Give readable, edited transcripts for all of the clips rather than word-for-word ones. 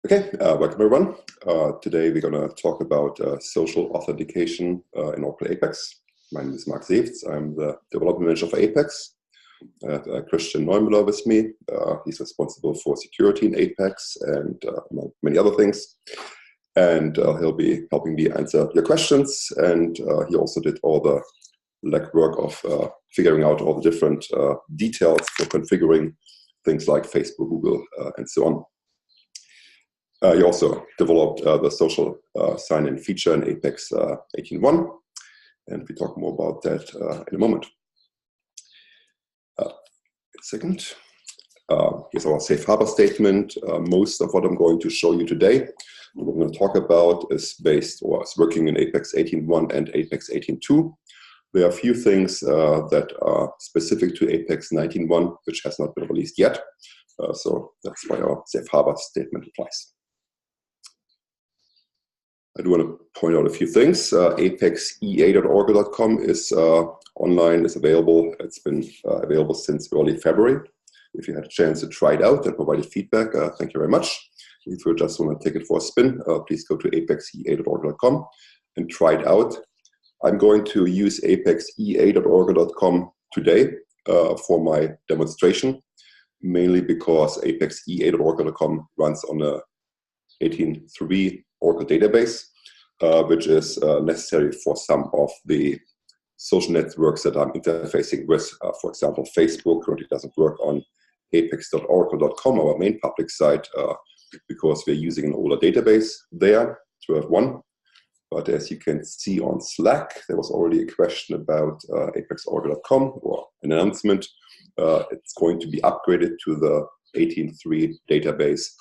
Okay, welcome everyone. Today we're going to talk about social authentication in Oracle Apex. My name is Marc Sewtz. I'm the development manager for Apex. I have Christian Neumueller with me. He's responsible for security in Apex and many other things. And he'll be helping me answer your questions. And he also did all the legwork of figuring out all the different details for configuring things like Facebook, Google, and so on. He also developed the social sign-in feature in Apex 18.1, and we talk more about that in a moment. Here's our safe harbor statement. Most of what I'm going to show you today, what I'm going to talk about, is based or is working in Apex 18.1 and Apex 18.2. There are a few things that are specific to Apex 19.1, which has not been released yet. So that's why our safe harbor statement applies. I do want to point out a few things. ApexEA.org.com is online, is available. It's been available since early February. If you had a chance to try it out and provided feedback, thank you very much. If you just want to take it for a spin, please go to ApexEA.org.com and try it out. I'm going to use ApexEA.org.com today for my demonstration, mainly because ApexEA.org.com runs on a 18.3 Oracle database, which is necessary for some of the social networks that I'm interfacing with. For example, Facebook currently doesn't work on apex.oracle.com, our main public site, because we're using an older database there, 12.1. But as you can see on Slack, there was already a question about apex.oracle.com, or an announcement. It's going to be upgraded to the 18.3 database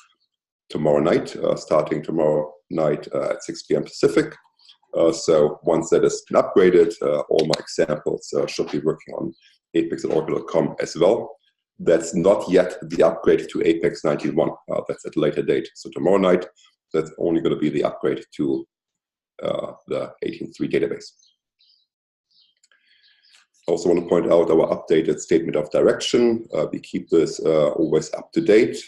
tomorrow night, starting tomorrow night at 6 p.m. Pacific. So once that has been upgraded, all my examples should be working on apex.oracle.com as well. That's not yet the upgrade to Apex 19.1. That's at a later date. So tomorrow night, that's only going to be the upgrade to the 18.3 database. I also want to point out our updated statement of direction. We keep this always up to date.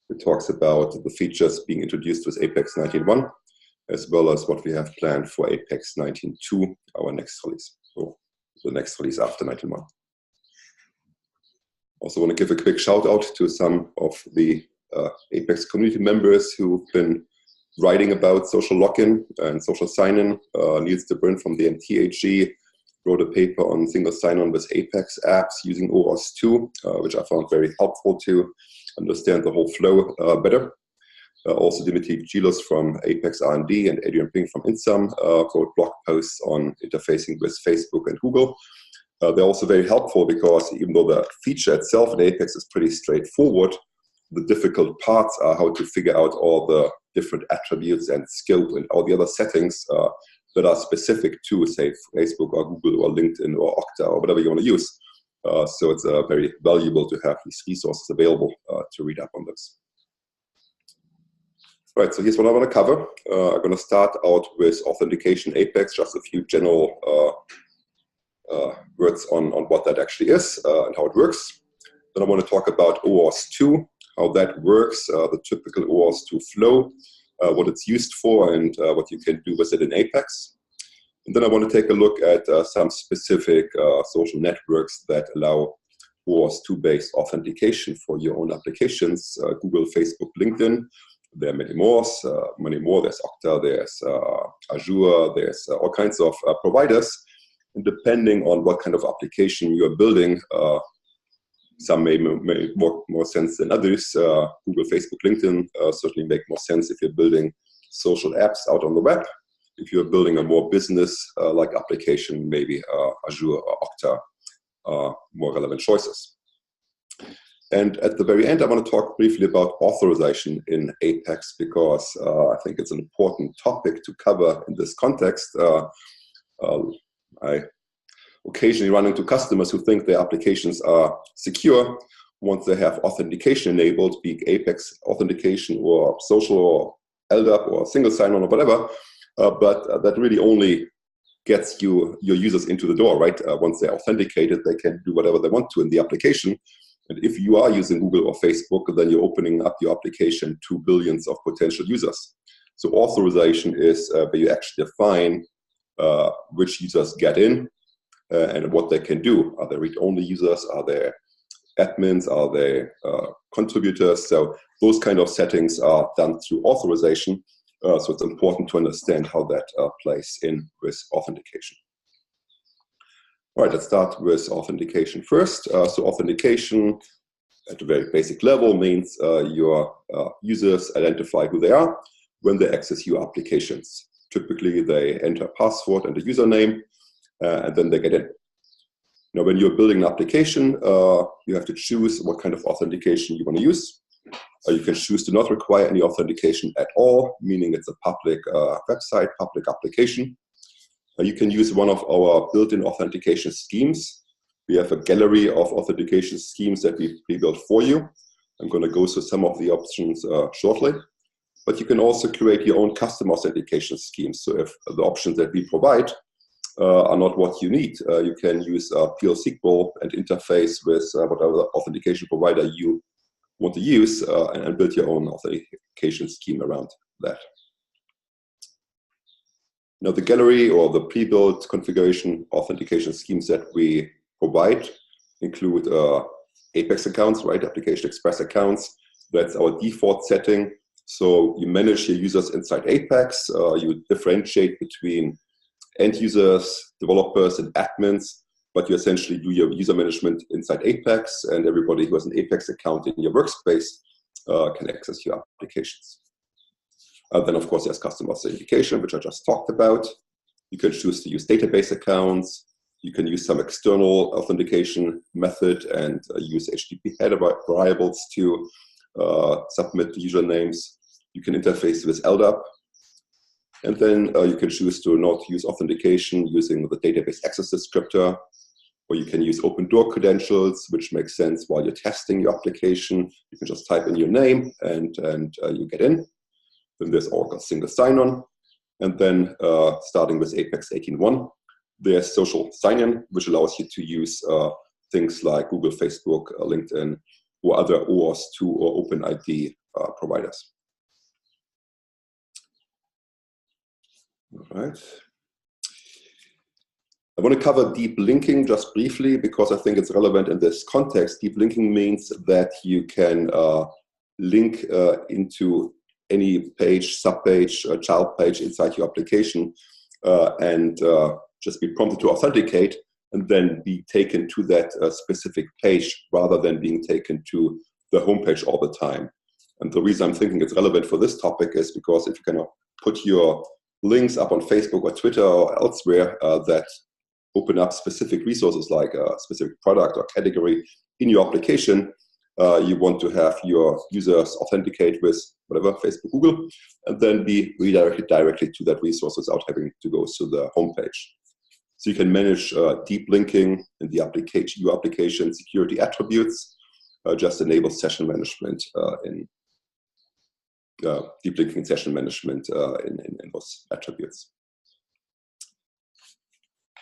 It talks about the features being introduced with Apex 19.1, as well as what we have planned for Apex 19.2, our next release, or the next release after 19.1. Also want to give a quick shout out to some of the Apex community members who've been writing about social login and social sign-in. Niels de Bruyn from the MTAG wrote a paper on single sign-on with Apex apps using OAuth 2, which I found very helpful to understand the whole flow better. Also, Dimitri Gilos from Apex R&D and Adrian Ping from Insum wrote blog posts on interfacing with Facebook and Google. They're also very helpful because even though the feature itself in Apex is pretty straightforward, the difficult parts are how to figure out all the different attributes and scope and all the other settings that are specific to, say, Facebook or Google or LinkedIn or Okta or whatever you want to use. So it's very valuable to have these resources available to read up on this. Right, so here's what I want to cover. I'm going to start out with Authentication Apex, just a few general words on what that actually is and how it works. Then I want to talk about OAuth 2, how that works, the typical OAuth 2 flow, what it's used for, and what you can do with it in Apex. And then I want to take a look at some specific social networks that allow OAuth 2-based authentication for your own applications, Google, Facebook, LinkedIn. There are many more. There's Okta, there's Azure, there's all kinds of providers. And depending on what kind of application you're building, some may make more sense than others. Google, Facebook, LinkedIn certainly make more sense if you're building social apps out on the web. If you're building a more business-like application, maybe Azure or Okta are more relevant choices. And at the very end, I want to talk briefly about authorization in Apex because I think it's an important topic to cover in this context. I occasionally run into customers who think their applications are secure once they have authentication enabled, be it Apex authentication or social or LDAP or single sign-on or whatever. But that really only gets your users into the door, right? Once they're authenticated, they can do whatever they want to in the application. And if you are using Google or Facebook, then you're opening up your application to billions of potential users. So authorization is where you actually define which users get in and what they can do. Are they read-only users? Are they admins? Are they contributors? So those kind of settings are done through authorization. So it's important to understand how that plays in with authentication. All right, let's start with authentication first. So authentication at a very basic level means your users identify who they are when they access your applications. Typically, they enter a password and a username, and then they get in. Now, when you're building an application, you have to choose what kind of authentication you want to use. You can choose to not require any authentication at all, meaning it's a public website, public application. You can use one of our built-in authentication schemes. We have a gallery of authentication schemes that we pre-built for you. I'm going to go through some of the options shortly. But you can also create your own custom authentication schemes. So if the options that we provide are not what you need, you can use PL SQL and interface with whatever authentication provider you want to use and build your own authentication scheme around that. Now, the gallery or the pre-built configuration authentication schemes that we provide include Apex accounts, right? Application Express accounts. That's our default setting. So you manage your users inside Apex. You differentiate between end users, developers, and admins, but you essentially do your user management inside Apex, and everybody who has an Apex account in your workspace can access your applications. Then, of course, there's custom authentication, which I just talked about. You can choose to use database accounts. You can use some external authentication method and use HTTP header variables to submit usernames. You can interface with LDAP. And then you can choose to not use authentication using the database access descriptor, or you can use open door credentials, which makes sense while you're testing your application. You can just type in your name and you get in. Then there's all single sign-on. And then starting with Apex 18.1, there's social sign-in, which allows you to use things like Google, Facebook, LinkedIn, or other OAuth 2 or OpenID providers. All right. I want to cover deep linking just briefly because I think it's relevant in this context. Deep linking means that you can link into any page, subpage, child page inside your application and just be prompted to authenticate and then be taken to that specific page rather than being taken to the homepage all the time. And the reason I'm thinking it's relevant for this topic is because if you can put your links up on Facebook or Twitter or elsewhere that open up specific resources like a specific product or category in your application, you want to have your users authenticate with whatever, Facebook, Google, and then be redirected directly to that resource without having to go to the homepage. So you can manage deep linking in the application, your application security attributes, just enable session management in deep linking session management in those attributes.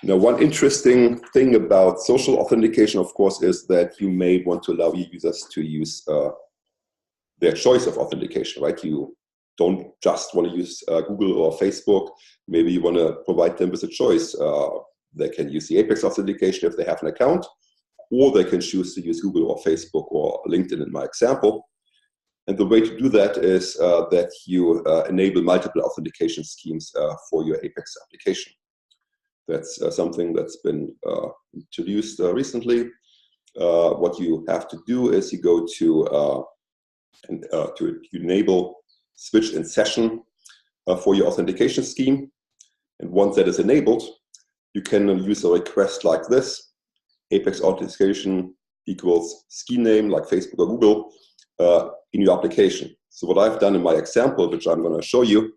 Now, one interesting thing about social authentication, of course, is that you may want to allow your users to use their choice of authentication, right? You don't just want to use Google or Facebook. Maybe you want to provide them with a choice. They can use the Apex authentication if they have an account, or they can choose to use Google or Facebook or LinkedIn in my example. And the way to do that is that you enable multiple authentication schemes for your Apex application. That's something that's been introduced recently. What you have to do is you go to enable switch in session for your authentication scheme. And once that is enabled, you can use a request like this, Apex authentication equals scheme name like Facebook or Google in your application. So what I've done in my example, which I'm going to show you,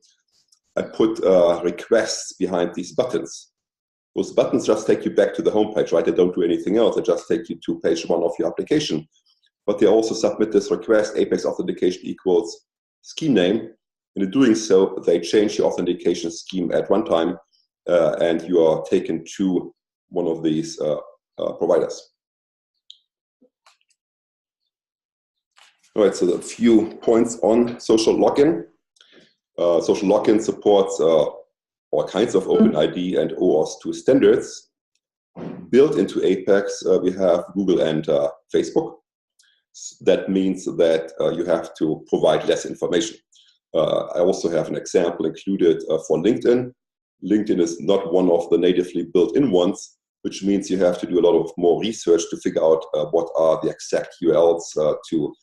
I put requests behind these buttons. Those buttons just take you back to the home page, right? They don't do anything else. They just take you to page 1 of your application. But they also submit this request, Apex authentication equals scheme name. And in doing so, they change your authentication scheme at runtime, and you are taken to one of these providers. All right, so a few points on social login. Social login supports all kinds of OpenID and OAuth 2 standards. Built into Apex, we have Google and Facebook. That means that you have to provide less information. I also have an example included for LinkedIn. LinkedIn is not one of the natively built-in ones, which means you have to do a lot of more research to figure out what are the exact URLs to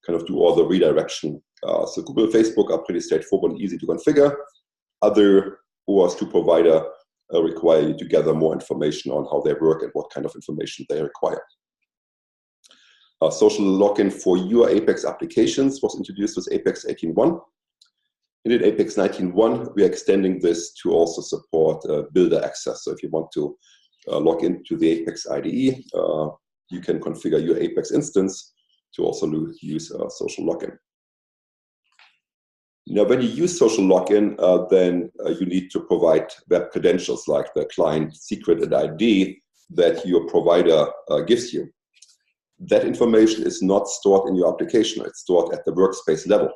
kind of do all the redirection. So Google and Facebook are pretty straightforward and easy to configure. Other OAuth 2 provider require you to gather more information on how they work and what kind of information they require. Social login for your Apex applications was introduced with Apex 18.1. And in Apex 19.1, we are extending this to also support builder access. So if you want to log into the Apex IDE, you can configure your Apex instance to also use social login. Now, when you use social login, then you need to provide web credentials like the client secret and ID that your provider gives you. That information is not stored in your application. It's stored at the workspace level.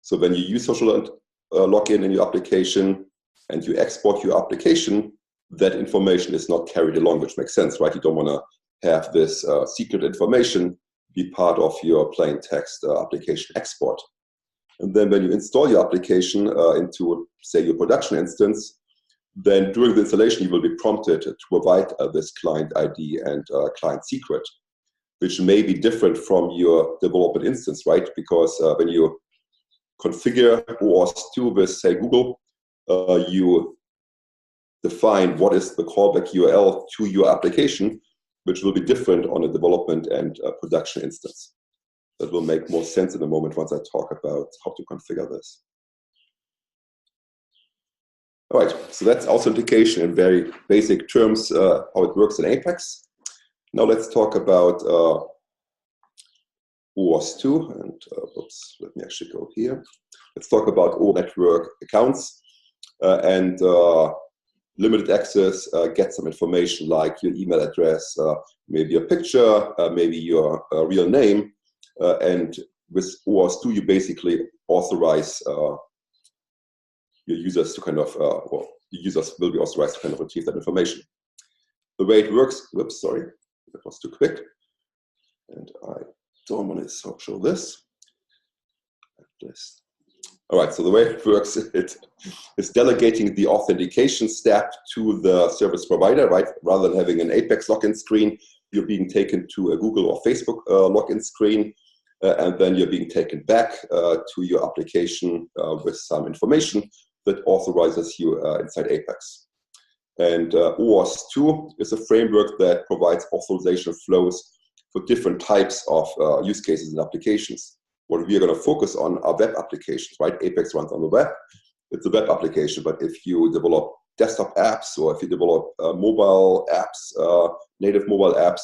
So when you use social login in your application and you export your application, that information is not carried along, which makes sense, right? You don't want to have this secret information be part of your plain text application export. And then when you install your application into, say, your production instance, then during the installation, you will be prompted to provide this client ID and client secret, which may be different from your development instance, right? Because when you configure OAuth 2 with, say, Google, you define what is the callback URL to your application, which will be different on a development and production instance. That will make more sense in a moment once I talk about how to configure this. All right, so that's authentication in very basic terms, how it works in Apex. Now let's talk about OAuth 2, and oops, let me actually go here. Let's talk about OAuth network accounts and limited access, get some information like your email address, maybe a picture, maybe your real name. And with OAuth 2, you basically authorize your users to kind of, well, the users will be authorized to kind of retrieve that information. The way it works, whoops, sorry, that was too quick. And I don't want to show this. All right, so the way it works, it is delegating the authentication step to the service provider, right? Rather than having an Apex login screen, you're being taken to a Google or Facebook login screen, and then you're being taken back to your application with some information that authorizes you inside Apex. And OAuth 2 is a framework that provides authorization flows for different types of use cases and applications. What we are going to focus on are web applications, right? Apex runs on the web. It's a web application, but if you develop desktop apps or if you develop mobile apps, native mobile apps,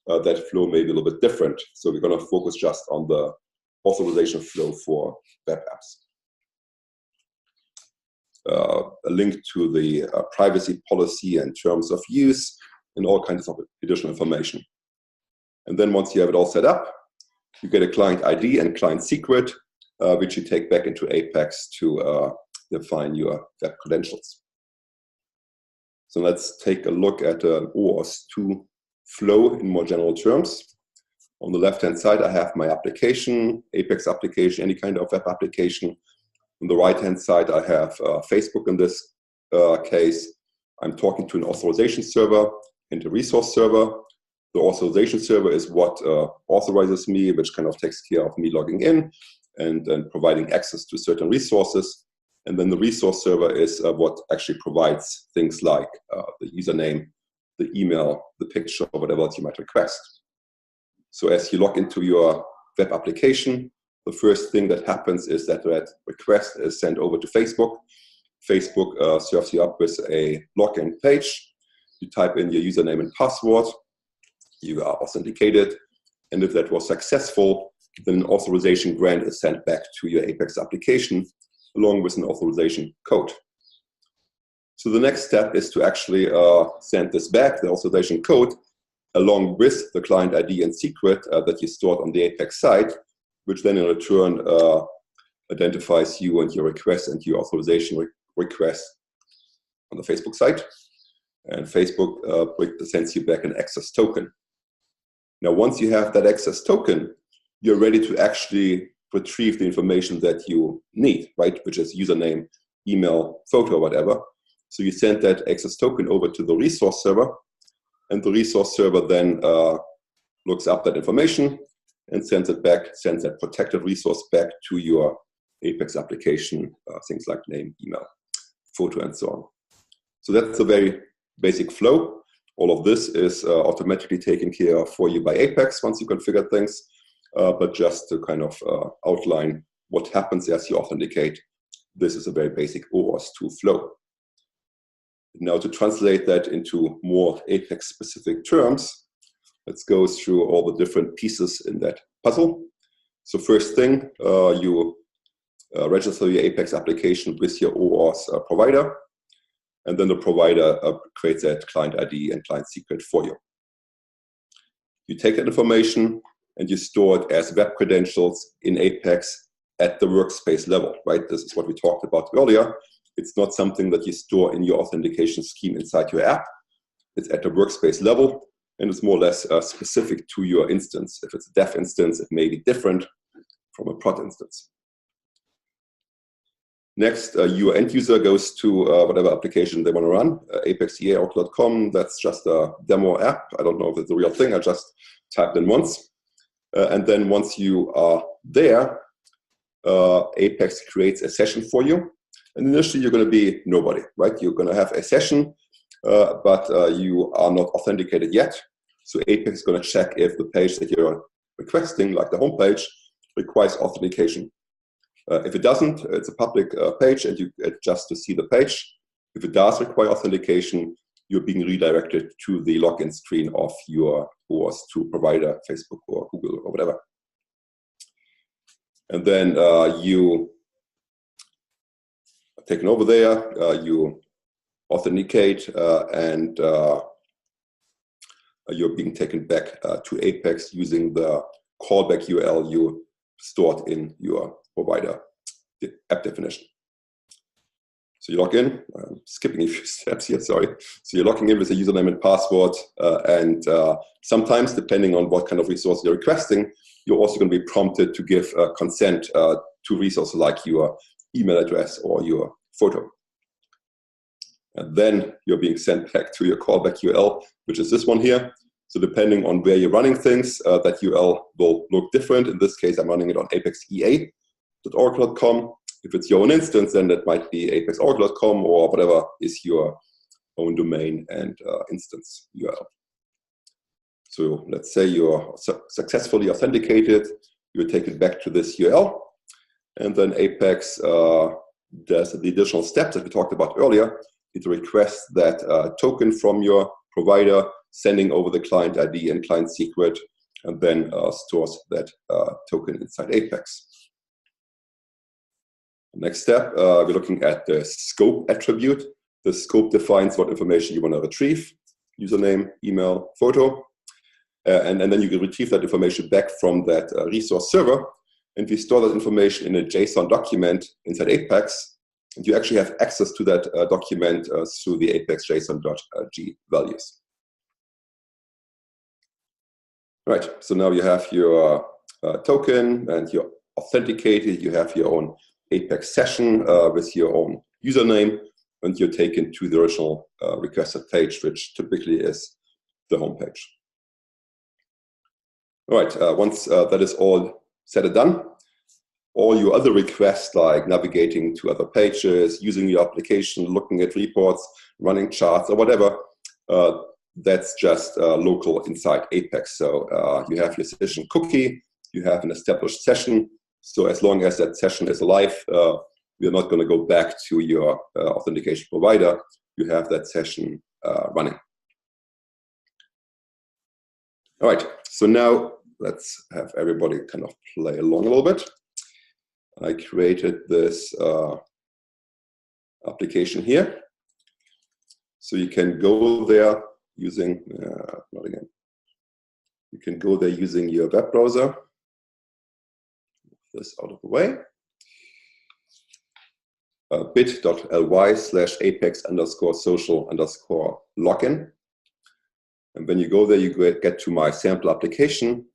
that flow may be a little bit different. So we're going to focus just on the authorization flow for web apps. A link to the privacy policy and terms of use and all kinds of additional information. And then once you have it all set up, you get a client ID and client secret, which you take back into Apex to define your web credentials. So let's take a look at an OAuth 2 flow in more general terms. On the left-hand side, I have my application, Apex application, any kind of web application. On the right-hand side, I have Facebook in this case. I'm talking to an authorization server and a resource server. The authorization server is what authorizes me, which kind of takes care of me logging in and providing access to certain resources. And then the resource server is what actually provides things like the username, the email, the picture, or whatever else you might request. So as you log into your web application, the first thing that happens is that that request is sent over to Facebook. Facebook serves you up with a login page. You type in your username and password. You are authenticated. And if that was successful, then an authorization grant is sent back to your Apex application along with an authorization code. So the next step is to actually send this back, the authorization code, along with the client ID and secret that you stored on the Apex side, which then in return identifies you and your request and your authorization request on the Facebook site. And Facebook sends you back an access token. Now, once you have that access token, you're ready to actually retrieve the information that you need, right? Which is username, email, photo, whatever. So you send that access token over to the resource server, and the resource server then looks up that information and sends it back, sends that protected resource back to your Apex application, things like name, email, photo, and so on. So that's a very basic flow. All of this is automatically taken care of for you by Apex once you configure things, but just to kind of outline what happens as you authenticate, this is a very basic OAuth 2 flow. Now, to translate that into more Apex-specific terms, let's go through all the different pieces in that puzzle. So first thing, you register your Apex application with your OAuth provider, and then the provider creates that client ID and client secret for you. You take that information and you store it as web credentials in Apex at the workspace level, right? This is what we talked about earlier. It's not something that you store in your authentication scheme inside your app. It's at the workspace level, and it's more or less specific to your instance. If it's a dev instance, it may be different from a prod instance. Next, your end user goes to whatever application they want to run, apex.com. That's just a demo app. I don't know if it's a real thing. I just typed in once. And then once you are there, Apex creates a session for you. And initially, you're going to be nobody, right? You're going to have a session, but you are not authenticated yet. So Apex is going to check if the page that you're requesting, like the homepage, requires authentication. If it doesn't, it's a public page, and you get just to see the page. If it does require authentication, you're being redirected to the login screen of your OAuth 2 provider, Facebook or Google or whatever. And then you are taken over there, you authenticate, and you're being taken back to Apex using the callback URL you stored in your provider app definition. So you log in, I'm skipping a few steps here, sorry. So you're logging in with a username and password, and sometimes, depending on what kind of resource you're requesting, you're also going to be prompted to give consent to resources like your email address or your photo. And then you're being sent back to your callback URL, which is this one here. So depending on where you're running things, that URL will look different. In this case, I'm running it on apexea.oracle.com. If it's your own instance, then that might be apexoracle.com or whatever is your own domain and instance URL. So let's say you're successfully authenticated, you're taken back to this URL, and then Apex does the additional steps that we talked about earlier. It requests that token from your provider, sending over the client ID and client secret, and then stores that token inside Apex. Next step, we're looking at the scope attribute. The scope defines what information you want to retrieve, username, email, photo, and then you can retrieve that information back from that resource server, and we store that information in a JSON document inside Apex, and you actually have access to that document through the Apex JSON.g values. Right, so now you have your token, and you're authenticated, you have your own Apex session with your own username, and you're taken to the original requested page, which typically is the home page. All right, once that is all said and done, all your other requests like navigating to other pages, using your application, looking at reports, running charts, or whatever, that's just local inside Apex. So you have your session cookie, you have an established session. So as long as that session is alive, you're not going to go back to your authentication provider. You have that session running. All right, so now let's have everybody kind of play along a little bit. I created this application here. So you can go there using, not again. You can go there using your web browser. this out of the way. bit.ly/apex_social_login. And when you go there, you get to my sample application.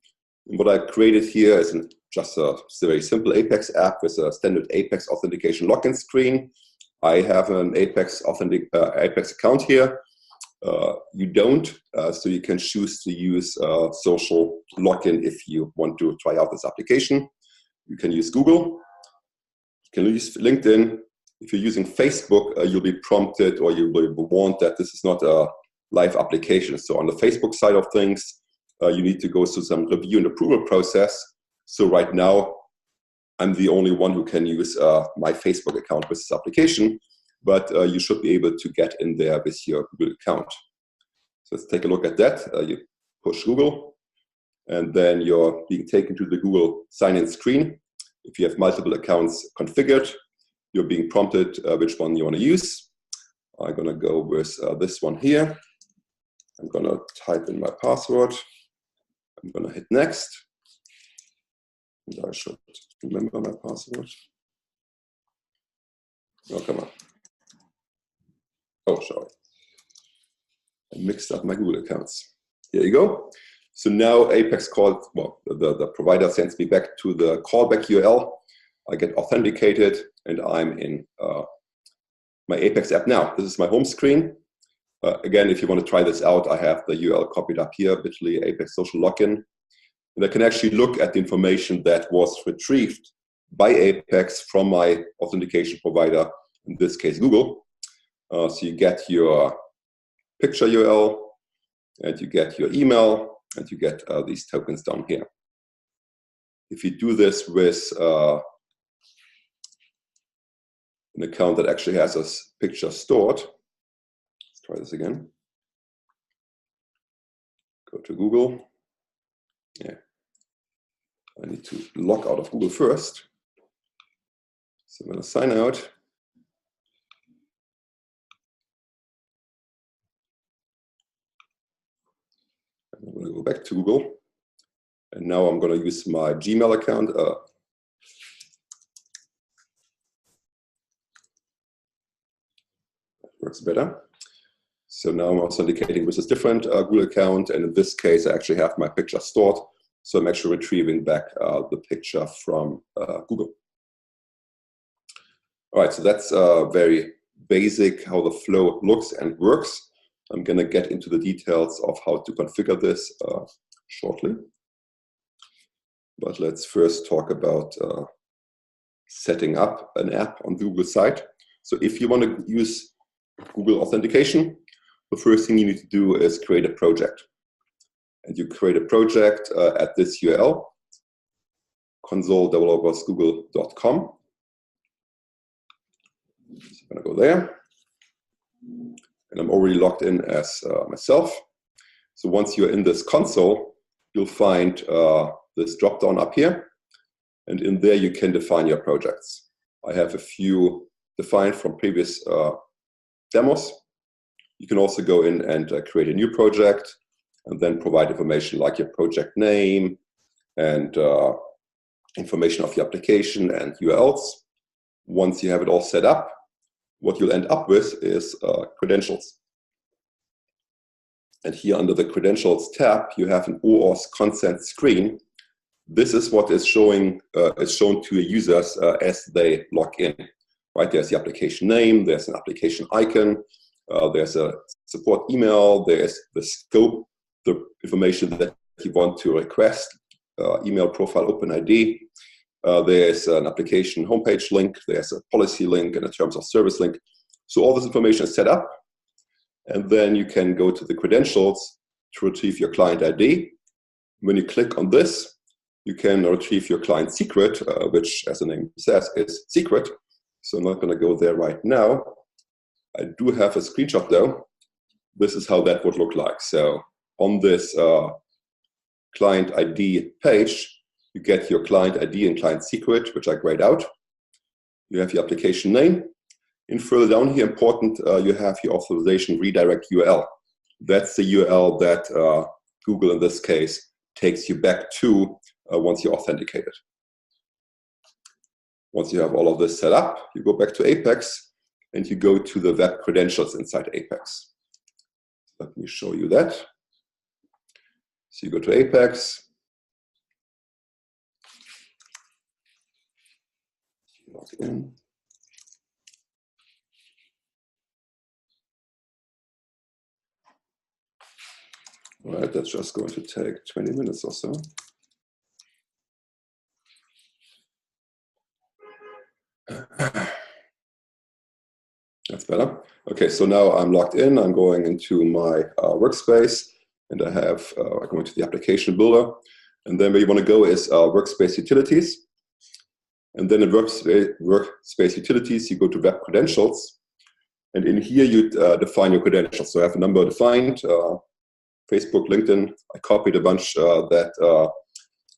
And what I created here is just a very simple Apex app with a standard Apex authentication login screen. I have an Apex account here. You don't, so you can choose to use social login if you want to try out this application. You can use Google. You can use LinkedIn. If you're using Facebook, you'll be prompted or you'll be warned that this is not a live application. So on the Facebook side of things, you need to go through some review and approval process. So right now, I'm the only one who can use my Facebook account with this application, but you should be able to get in there with your Google account. So let's take a look at that. You push Google, and then you're being taken to the Google sign-in screen. If you have multiple accounts configured, you're being prompted which one you want to use. I'm going to go with this one here. I'm going to type in my password. I'm going to hit next. And I should remember my password. Oh, come on. Oh, sorry. I mixed up my Google accounts. Here you go. So now Apex called, well, the provider sends me back to the callback URL. I get authenticated, and I'm in my Apex app now. This is my home screen. Again, if you want to try this out, I have the URL copied up here, bit.ly Apex social login. And I can actually look at the information that was retrieved by Apex from my authentication provider, in this case, Google. So you get your picture URL, and you get your email, and you get these tokens down here. If you do this with an account that actually has a picture stored, let's try this again. Go to Google. Yeah. I need to log out of Google first. So I'm going to sign out. I'm going to go back to Google. And now I'm going to use my Gmail account. Works better. So now I'm authenticating with this different Google account. And in this case, I actually have my picture stored. So I'm actually retrieving back the picture from Google. All right, so that's very basic how the flow looks and works. I'm going to get into the details of how to configure this shortly. But let's first talk about setting up an app on the Google site. So if you want to use Google Authentication, the first thing you need to do is create a project. And you create a project at this URL, console-developers-google.com. So I'm going to go there. And I'm already logged in as myself. So once you're in this console, you'll find this drop-down up here. And in there, you can define your projects. I have a few defined from previous demos. You can also go in and create a new project and then provide information like your project name and information of your application and URLs. Once you have it all set up, what you'll end up with is credentials. And here under the Credentials tab, you have an OAuth consent screen. This is what is shown to users as they log in. Right, there's the application name, there's an application icon, there's a support email, there's the scope, the information that you want to request, email profile, open ID. There's an application homepage link, there's a policy link, and a terms of service link. So all this information is set up, and then you can go to the credentials to retrieve your client ID. When you click on this, you can retrieve your client secret, which, as the name says, is secret. So I'm not going to go there right now. I do have a screenshot though. This is how that would look like. So on this client ID page, you get your client ID and client secret, which I grayed out. You have your application name. And further down here, important, you have your authorization redirect URL. That's the URL that Google, in this case, takes you back to once you're authenticated. Once you have all of this set up, you go back to Apex and you go to the web credentials inside Apex. Let me show you that. So you go to Apex, log in. All right, that's just going to take 20 minutes or so. That's better. Okay, so now I'm logged in. I'm going into my workspace, and I have I'm going to the application builder, and then where you want to go is workspace utilities, and then in workspace utilities you go to web credentials, and in here you define your credentials. So I have a number defined: Facebook, LinkedIn. I copied a bunch that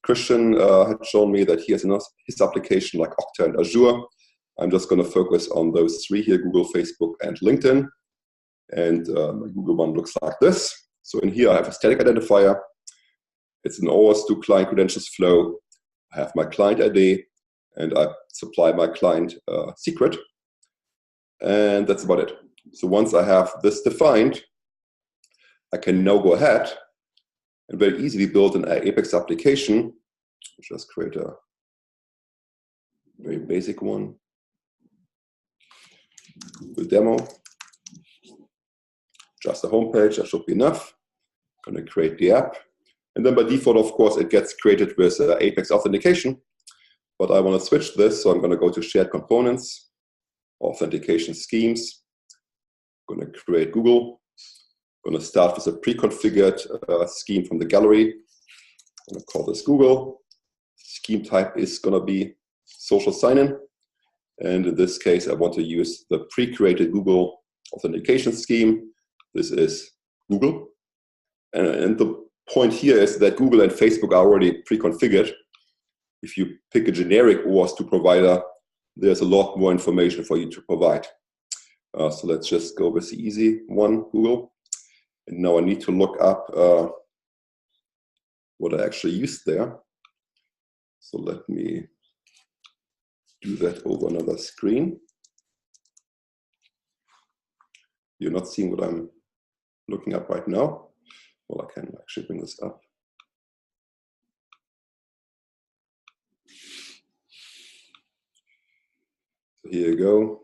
Christian had shown me that he has in his application, like Okta and Azure. I'm just going to focus on those three here: Google, Facebook, and LinkedIn. And my Google one looks like this. So in here I have a static identifier. It's an OAuth to client credentials flow. I have my client ID, and I supply my client secret. And that's about it. So once I have this defined, I can now go ahead and very easily build an Apex application. Just create a very basic one. The demo, just a home page, that should be enough. I'm going to create the app. And then by default, of course, it gets created with Apex Authentication. But I want to switch this, so I'm going to go to Shared Components, Authentication Schemes. I'm going to create Google. I'm going to start with a pre-configured scheme from the gallery. I'm going to call this Google. Scheme type is going to be social sign-in. And in this case, I want to use the pre-created Google authentication scheme. This is Google. And the point here is that Google and Facebook are already pre-configured. If you pick a generic OAuth provider, there's a lot more information for you to provide. So let's just go with the easy one, Google. And now I need to look up what I actually used there. So let me do that over another screen. You're not seeing what I'm looking up right now. Well, I can actually bring this up. So here you go.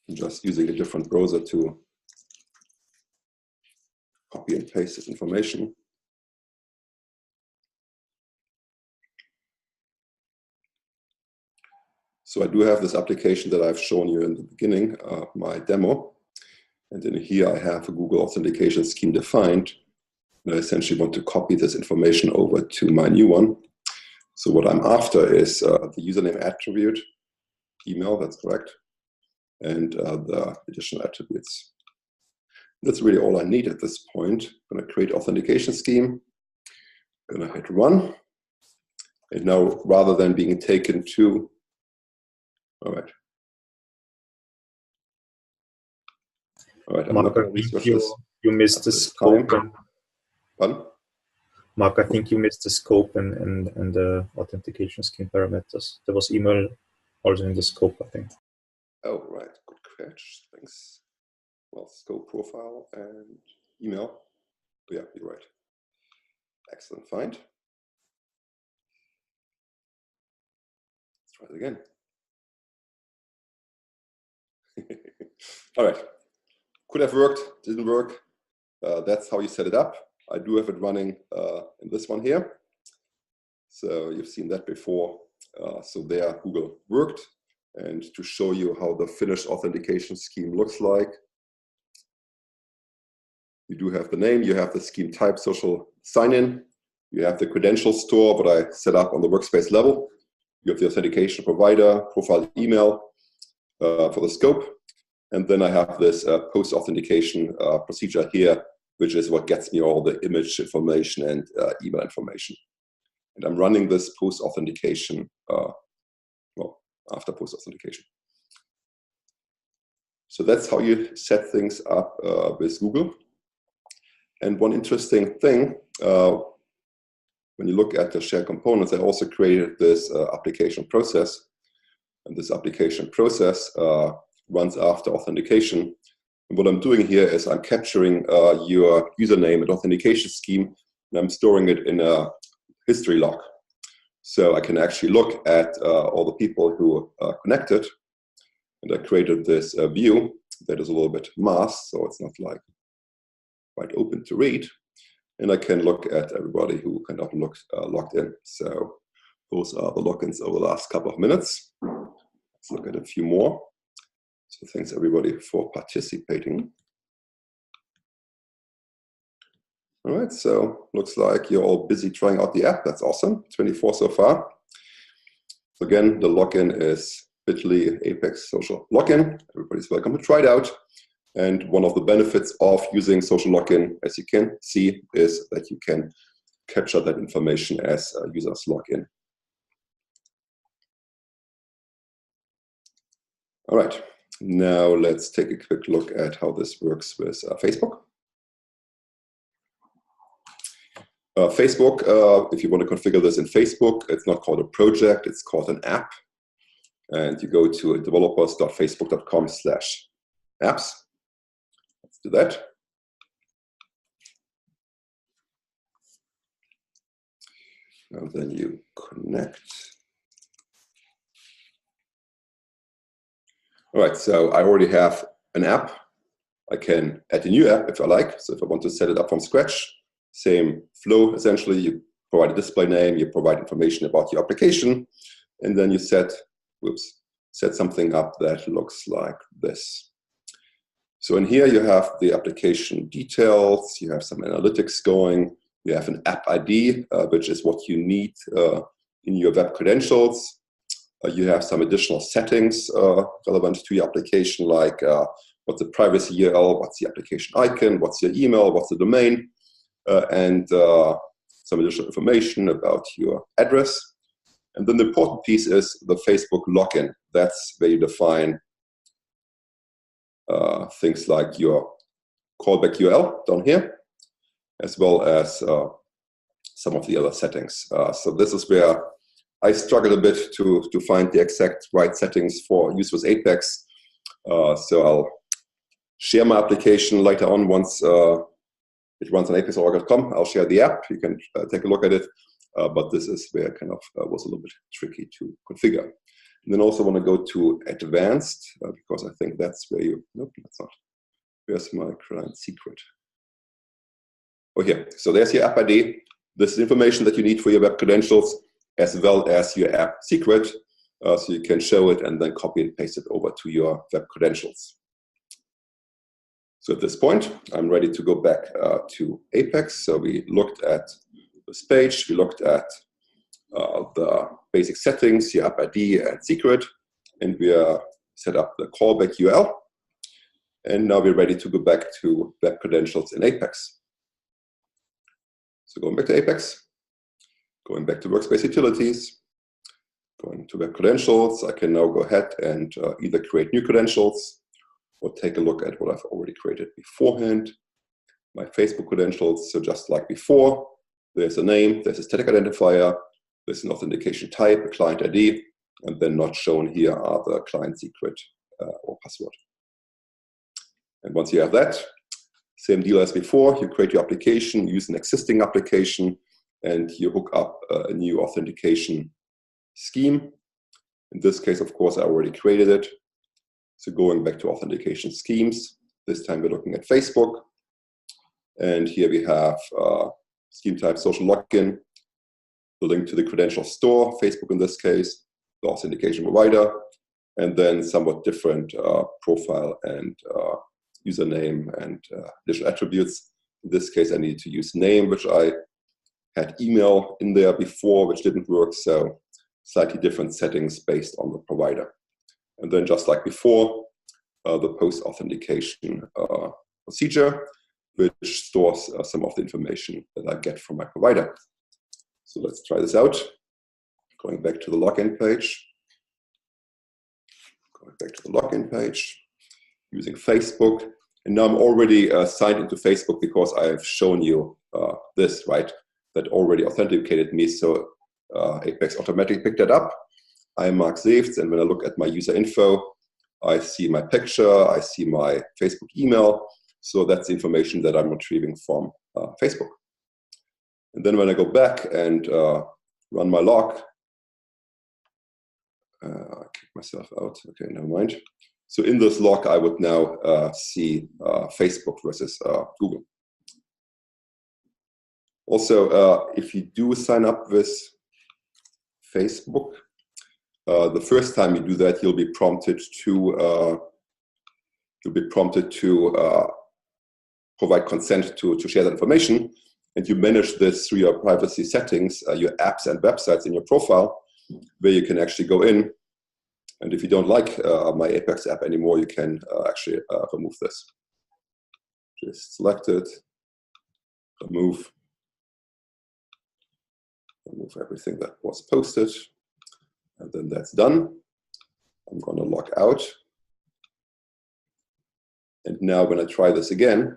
I'm just using a different browser to copy and paste this information. So I do have this application that I've shown you in the beginning of my demo. And in here I have a Google authentication scheme defined. And I essentially want to copy this information over to my new one. So what I'm after is the username attribute, email, that's correct, and the additional attributes. That's really all I need at this point. I'm going to create authentication scheme. I'm going to hit run. And now, rather than being taken to, all right. All right, I'm Marc, not going to refresh this. You missed the scope. Pardon? Marc, I think you missed the scope and the authentication scheme parameters. There was email also in the scope, I think. Oh, right. Good catch. Thanks. Well, scope, profile, and email. Oh, yeah, you're right. Excellent find. Let's try it again. All right. Could have worked, didn't work. That's how you set it up. I do have it running in this one here. So you've seen that before. So there Google worked. And to show you how the finished authentication scheme looks like, you do have the name, you have the scheme type, social sign-in, you have the credential store, what I set up on the workspace level, you have the authentication provider, profile email for the scope, and then I have this post-authentication procedure here, which is what gets me all the image information and email information. And I'm running this post-authentication, after post-authentication. So that's how you set things up with Google. And one interesting thing, when you look at the shared components, I also created this application process. And this application process runs after authentication. And what I'm doing here is I'm capturing your username and authentication scheme, and I'm storing it in a history log. So I can actually look at all the people who are connected. And I created this view that is a little bit masked, so it's not like quite open to read. And I can look at everybody who kind of logged in. So those are the logins over the last couple of minutes. Let's look at a few more. So thanks everybody for participating. All right, so looks like you're all busy trying out the app. That's awesome, 24 so far. So again, the login is bit.ly Apex social login. Everybody's welcome to try it out. And one of the benefits of using social login, as you can see, is that you can capture that information as users log in. All right, now let's take a quick look at how this works with Facebook. Facebook, if you want to configure this in Facebook, it's not called a project, it's called an app. And you go to developers.facebook.com/apps. Let's do that. And then you connect. All right, so I already have an app. I can add a new app if I like. So if I want to set it up from scratch, same flow essentially. You provide a display name, you provide information about your application, and then you set something up that looks like this. So in here you have the application details, you have some analytics going, you have an app ID, which is what you need in your web credentials. You have some additional settings relevant to your application, like what's the privacy URL, what's the application icon, what's your email, what's the domain, and some additional information about your address. And then the important piece is the Facebook login. That's where you define things like your callback URL down here, as well as some of the other settings. So this is where I struggle a bit to find the exact right settings for use with Apex. So I'll share my application later on once it runs on apexorg.com. I'll share the app. You can take a look at it. But this is where it kind of was a little bit tricky to configure. And then also want to go to advanced, because I think that's where you, nope, that's not. Where's my client secret? Oh, here. So there's your app ID. This is information that you need for your web credentials, as well as your app secret. So you can show it and then copy and paste it over to your web credentials. So at this point, I'm ready to go back to Apex. So we looked at this page, we looked at the basic settings, your app ID and secret, and we set up the callback URL. And now we're ready to go back to web credentials in Apex. So going back to Apex, going back to workspace utilities, going to web credentials, I can now go ahead and either create new credentials or take a look at what I've already created beforehand. My Facebook credentials, so just like before, there's a name, there's a static identifier, there's an authentication type, a client ID, and then not shown here are the client secret or password. And once you have that, same deal as before, you create your application, use an existing application, and you hook up a new authentication scheme. In this case, of course, I already created it. So going back to authentication schemes, this time we're looking at Facebook. And here we have scheme type social login, the link to the credential store, Facebook in this case, the authentication provider, and then somewhat different profile and username and additional attributes. In this case, I need to use name, which I had email in there before, which didn't work, so slightly different settings based on the provider. And then just like before, the post-authentication procedure, which stores some of the information that I get from my provider. So let's try this out. Going back to the login page. Going back to the login page, using Facebook. And now I'm already signed into Facebook because I've shown you this, right? that already authenticated me, so Apex automatically picked that up. I'm Marc Sewtz, and when I look at my user info, I see my picture, I see my Facebook email, so that's the information that I'm retrieving from Facebook. And then when I go back and run my log, I kick myself out, okay, never mind. So in this log, I would now see Facebook versus Google. Also, if you do sign up with Facebook, the first time you do that, you'll be prompted to provide consent to share that information, and you manage this through your privacy settings, your apps and websites in your profile, where you can actually go in, and if you don't like my Apex app anymore, you can actually remove this. Just select it, remove everything that was posted, and then that's done. I'm going to log out. And now when I try this again,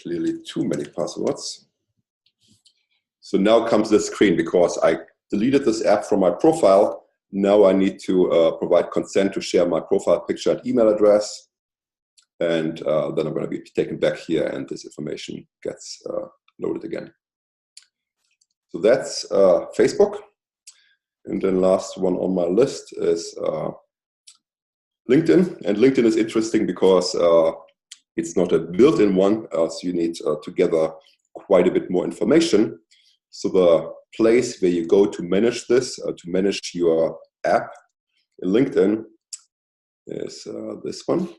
clearly too many passwords. So now comes this screen because I deleted this app from my profile. Now I need to provide consent to share my profile picture and email address. And then I'm going to be taken back here, and this information gets loaded again. So that's Facebook. And then last one on my list is LinkedIn. And LinkedIn is interesting because it's not a built-in one, so you need to gather quite a bit more information. So the place where you go to manage this, to manage your app in LinkedIn, is this one.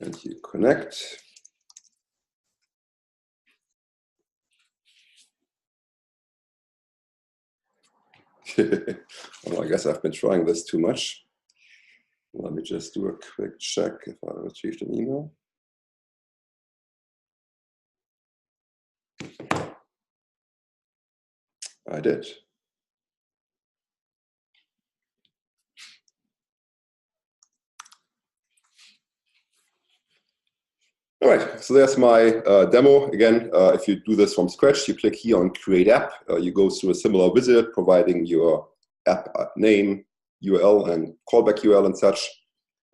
And you connect. Well, I guess I've been trying this too much. Let me just do a quick check if I retrieved an email. I did. All right, so there's my demo. Again, if you do this from scratch, you click here on Create App. You go through a similar wizard, providing your app name, URL, and callback URL and such.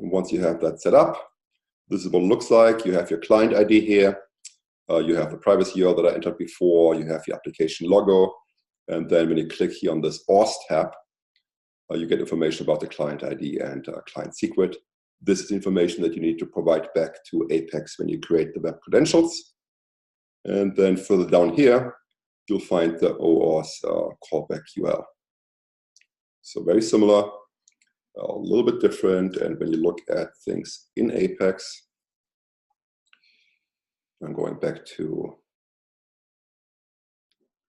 And once you have that set up, this is what it looks like. You have your client ID here. You have the privacy URL that I entered before. You have your application logo. And then when you click here on this Auth tab, you get information about the client ID and client secret. This is information that you need to provide back to Apex when you create the web credentials. And then further down here, you'll find the OAuth callback URL. So very similar, a little bit different. And when you look at things in Apex, I'm going back to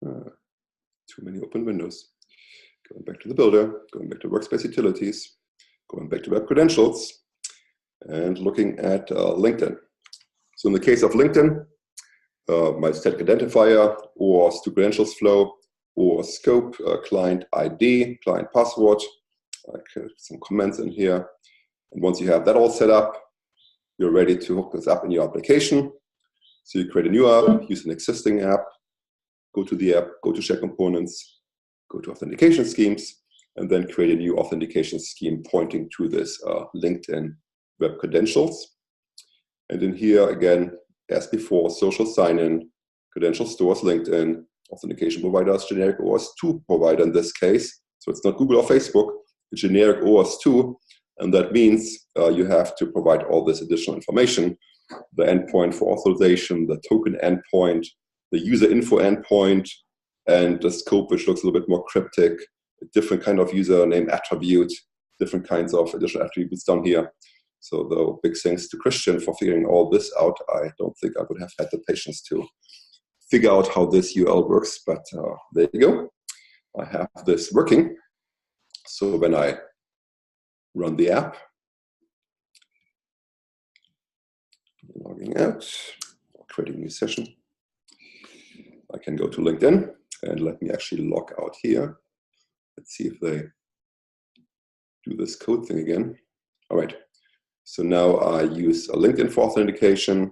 too many open windows. Going back to the builder, going back to workspace utilities, going back to web credentials, and looking at LinkedIn. So in the case of LinkedIn, my static identifier, OAuth to credentials flow, OAuth scope, client ID, client password. I put some comments in here. And once you have that all set up, you're ready to hook this up in your application. So you create a new app, use an existing app, go to the app, go to share components, go to authentication schemes, and then create a new authentication scheme pointing to this LinkedIn web credentials. And in here, again, as before, social sign-in, credential stores, LinkedIn, authentication providers, generic OAuth 2 provider in this case. So it's not Google or Facebook, it's generic OAuth 2. And that means you have to provide all this additional information, the endpoint for authorization, the token endpoint, the user info endpoint, and the scope, which looks a little bit more cryptic, a different kind of username attribute, different kinds of additional attributes down here. So though big thanks to Christian for figuring all this out, I don't think I would have had the patience to figure out how this URL works, but there you go. I have this working. So when I run the app, logging out, creating a new session, I can go to LinkedIn and let me actually log out here. Let's see if they do this code thing again. All right. So now I use a LinkedIn for authentication.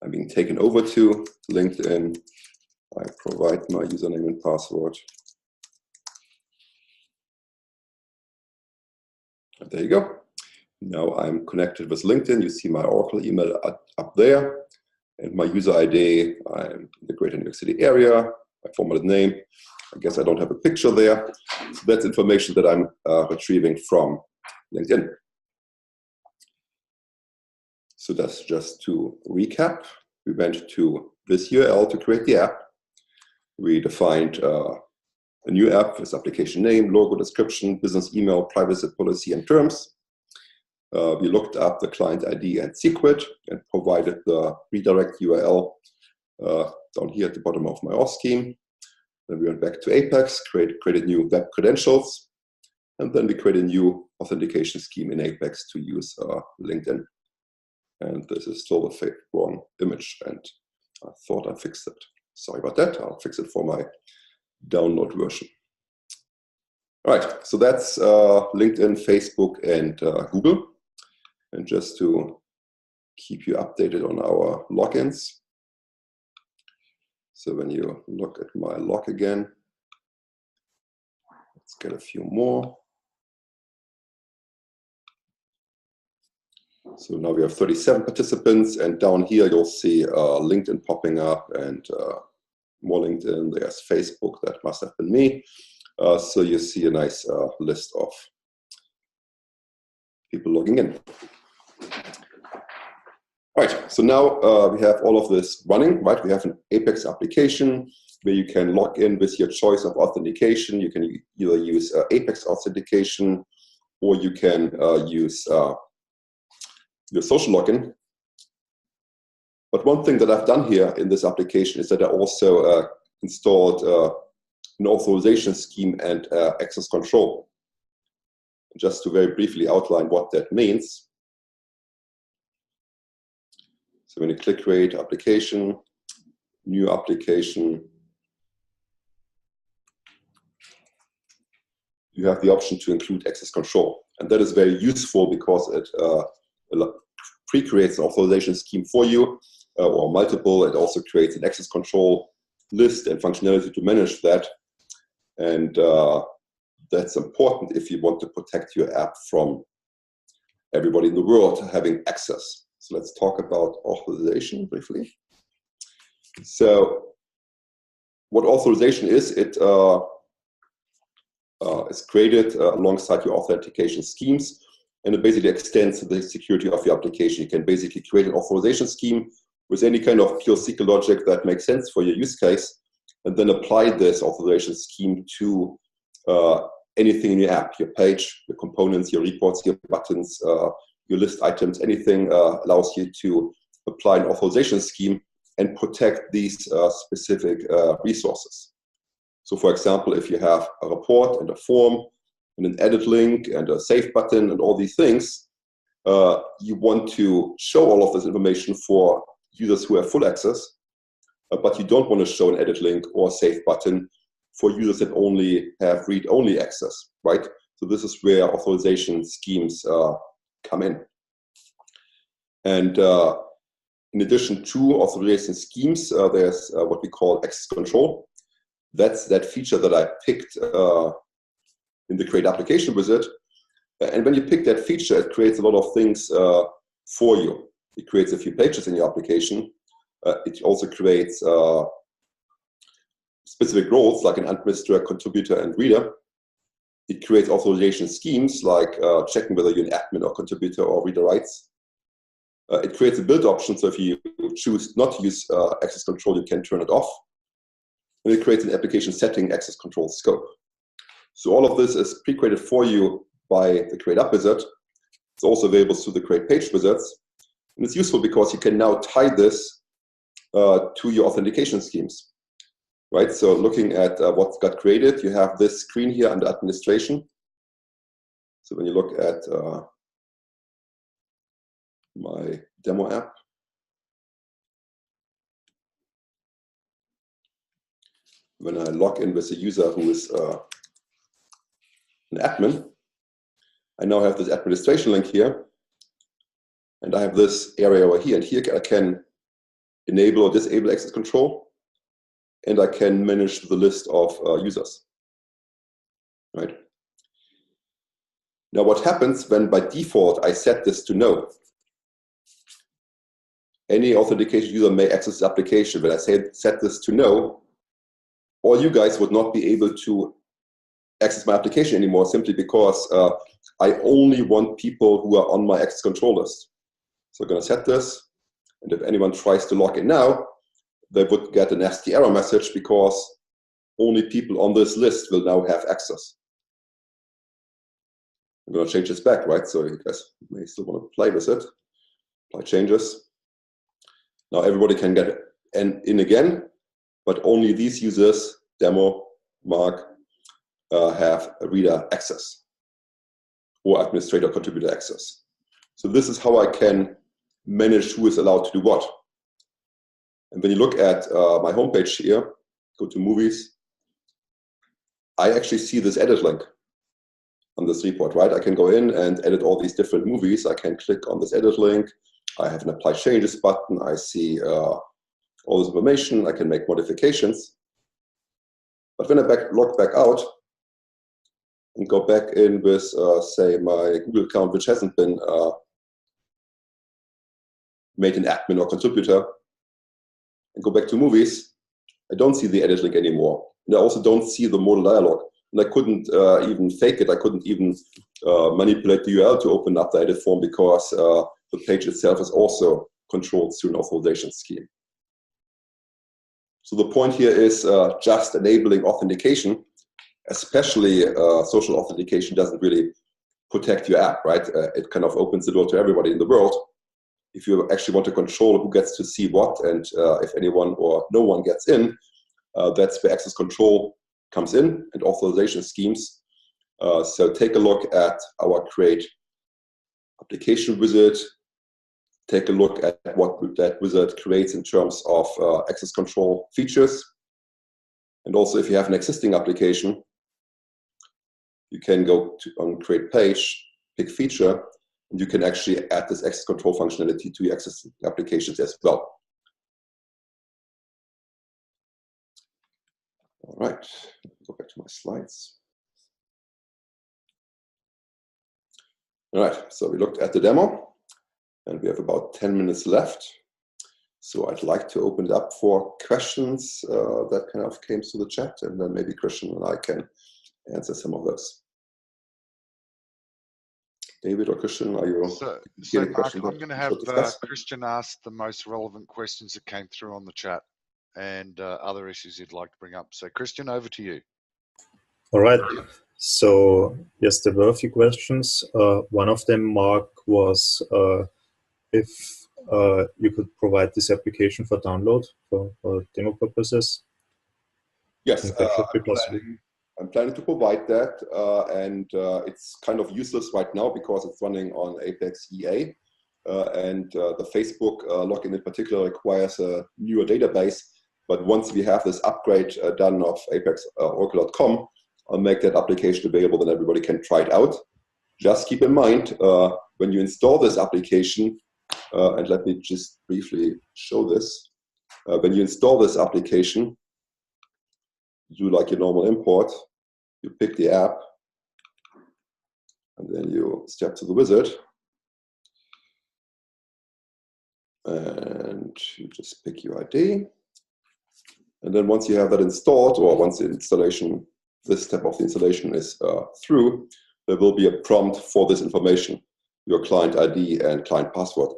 I'm being taken over to LinkedIn. I provide my username and password. And there you go. Now I'm connected with LinkedIn. You see my Oracle email up there. And my user ID, I'm in the Greater New York City area. My formatted name. I guess I don't have a picture there. So that's information that I'm retrieving from LinkedIn. So that's just to recap. We went to this URL to create the app. We defined a new app with application name, logo, description, business email, privacy policy, and terms. We looked up the client ID and secret and provided the redirect URL down here at the bottom of my auth scheme. Then we went back to Apex, created new web credentials, and then we created a new authentication scheme in Apex to use LinkedIn. And this is still the wrong image, and I thought I fixed it. Sorry about that. I'll fix it for my download version. All right, so that's LinkedIn, Facebook, and Google. And just to keep you updated on our logins. So when you look at my log again, let's get a few more. So now we have 37 participants, and down here you'll see LinkedIn popping up and more LinkedIn. There's Facebook, that must have been me. So you see a nice list of people logging in. Right, so now we have all of this running, right? We have an Apex application where you can log in with your choice of authentication. You can either use Apex authentication, or you can use your social login. But one thing that I've done here in this application is that I also installed an authorization scheme and access control. Just to very briefly outline what that means. So when you click Create Application, New Application, you have the option to include access control. And that is very useful because it pre-creates an authorization scheme for you, or multiple. It also creates an access control list and functionality to manage that. And that's important if you want to protect your app from everybody in the world having access. So let's talk about authorization briefly. So what authorization is, it is created alongside your authentication schemes, and it basically extends the security of your application. You can basically create an authorization scheme with any kind of pure SQL logic that makes sense for your use case, and then apply this authorization scheme to anything in your app, your page, your components, your reports, your buttons, your list items. Anything allows you to apply an authorization scheme and protect these specific resources. So for example, if you have a report and a form and an edit link and a save button and all these things, you want to show all of this information for users who have full access, but you don't want to show an edit link or save button for users that only have read-only access, right? So this is where authorization schemes come in. And in addition to authorization schemes, there's what we call access control. That's that feature that I picked in the Create Application wizard. And when you pick that feature, it creates a lot of things for you. It creates a few pages in your application. It also creates specific roles like an administrator, contributor, and reader. It creates authorization schemes like checking whether you're an admin or contributor or reader rights. It creates a build option, so if you choose not to use access control, you can turn it off. And it creates an application setting access control scope. So all of this is pre-created for you by the Create App wizard. It's also available through the Create Page wizards. And it's useful because you can now tie this to your authentication schemes. Right, so looking at what got created, you have this screen here under administration. So when you look at my demo app, when I log in with a user who is an admin. I now have this administration link here, and I have this area over here, and here I can enable or disable access control, and I can manage the list of users, right? Now what happens when by default I set this to no? Any authentication user may access the application. When I set this to no, all you guys would not be able to access my application anymore simply because I only want people who are on my access control list. So I'm going to set this, and if anyone tries to log in now, they would get a nasty error message because only people on this list will now have access. I'm going to change this back, right? So you guys may still want to play with it. Apply changes. Now everybody can get in again, but only these users, demo, Marc, have a reader access or administrator contributor access. So this is how I can manage who is allowed to do what. And when you look at my homepage here, go to movies, I actually see this edit link on this report, right? I can go in and edit all these different movies. I can click on this edit link. I have an apply changes button. I see all this information. I can make modifications. But when I log back out and go back in with, say, my Google account, which hasn't been made an admin or contributor, and go back to movies, I don't see the edit link anymore. And I also don't see the modal dialog. And I couldn't even fake it. I couldn't even manipulate the URL to open up the edit form because the page itself is also controlled through an authorization scheme. So the point here is just enabling authentication, especially social authentication, doesn't really protect your app, right? It kind of opens the door to everybody in the world. If you actually want to control who gets to see what, and if anyone or no one gets in, that's where access control comes in and authorization schemes. So take a look at our Create application wizard. Take a look at what that wizard creates in terms of access control features. And also, if you have an existing application, you can go on Create Page, pick Feature, and you can actually add this access control functionality to your existing applications as well. All right, go back to my slides. All right, so we looked at the demo, and we have about 10 minutes left. So I'd like to open it up for questions that kind of came through the chat, and then maybe Christian and I can answer some of those. David or Christian, are you? So Marc, I'm going to have Christian ask the most relevant questions that came through on the chat and other issues you'd like to bring up. So Christian, over to you. All right. So yes, there were a few questions. One of them, Marc, was if you could provide this application for download for demo purposes. Yes, I'm planning to provide that, and it's kind of useless right now because it's running on Apex EA, and the Facebook login in particular requires a newer database. But once we have this upgrade done of apex.oracle.com, I'll make that application available, and everybody can try it out. Just keep in mind, when you install this application, and let me just briefly show this. When you install this application, you do like your normal import, you pick the app, and then you step to the wizard, and you just pick your ID. And then once you have that installed, or once the installation, this step of the installation is through, there will be a prompt for this information, your client ID and client password.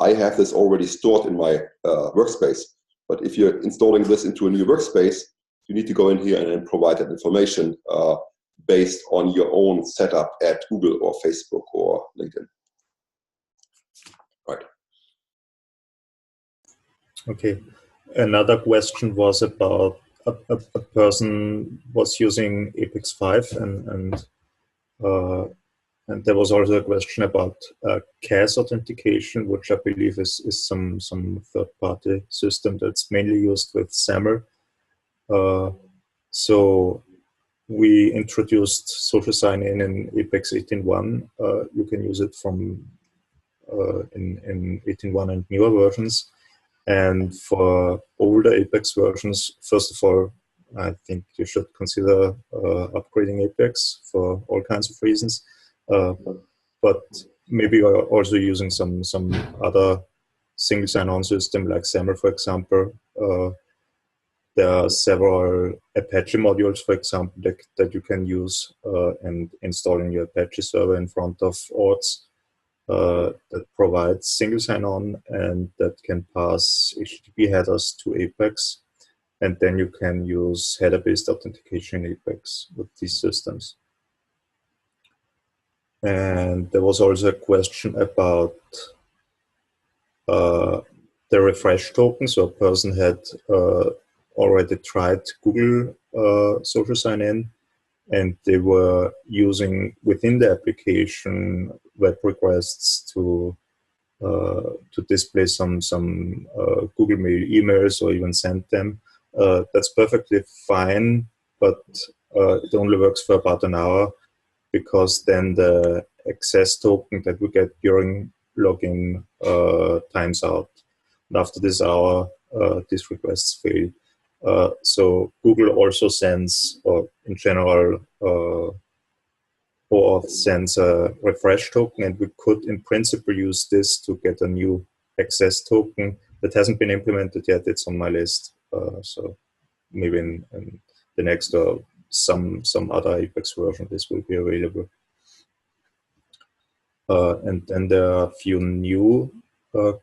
I have this already stored in my workspace, but if you're installing this into a new workspace, you need to go in here and then provide that information based on your own setup at Google or Facebook or LinkedIn. Right. Okay. Another question was about a person was using Apex 5 and there was also a question about CAS authentication, which I believe is some third-party system that's mainly used with SAML. So we introduced social sign-in Apex 18.1. You can use it from in 18.1 and newer versions. And for older Apex versions, first of all, I think you should consider upgrading Apex for all kinds of reasons. But maybe you're also using some other single sign-on system like SAML, for example. There are several Apache modules, for example, that you can use and install in your Apache server in front of auths that provides single sign-on and that can pass HTTP headers to Apex. And then you can use header-based authentication in Apex with these systems. And there was also a question about the refresh token. So a person had already tried Google social sign-in, and they were using within the application web requests to display some Google Mail emails or even send them. That's perfectly fine, but it only works for about an hour, because then the access token that we get during login times out. And after this hour, these requests fail. So Google also sends, or in general, OAuth sends a refresh token, and we could in principle use this to get a new access token that hasn't been implemented yet. It's on my list. So maybe in the next or some other Apex version, this will be available. And then there are a few new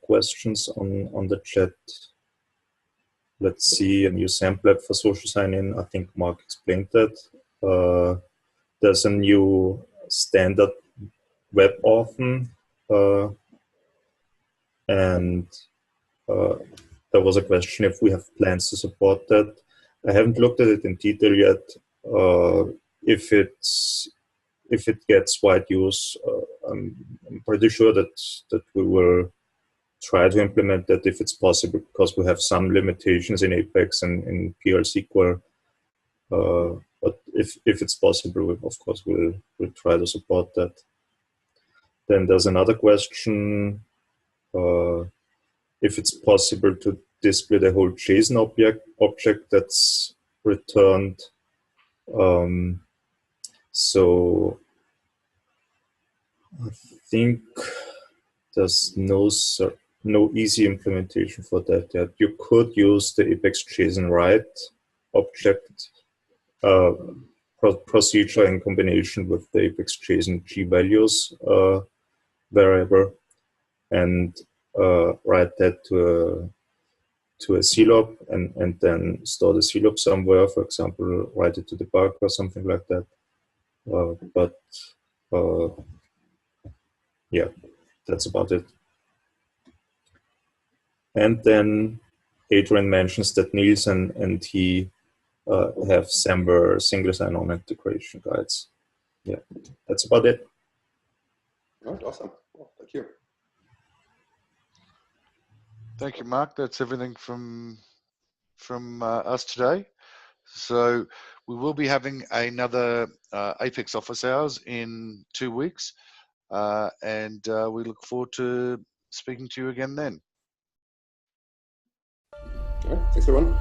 questions on the chat. Let's see, a new sample for social sign-in. I think Marc explained that. There's a new standard web authn, and there was a question if we have plans to support that. I haven't looked at it in detail yet. If it gets wide use, I'm pretty sure that we will try to implement that if it's possible, because we have some limitations in Apex and in PL SQL. But if it's possible, of course, we'll try to support that. Then there's another question, if it's possible to display the whole JSON object that's returned. So I think there's no easy implementation for that yet. You could use the Apex JSON write object procedure in combination with the Apex JSON G values variable, and write that to a CLOP and then store the CLOP somewhere. For example, write it to the bug or something like that. Yeah, that's about it. And then Adrian mentions that Niels and he have SAML single sign-on integration guides. Yeah, that's about it. All right, awesome. Well, thank you. Thank you, Marc. That's everything from us today. So we will be having another Apex Office Hours in 2 weeks, and we look forward to speaking to you again then. All right, thanks everyone.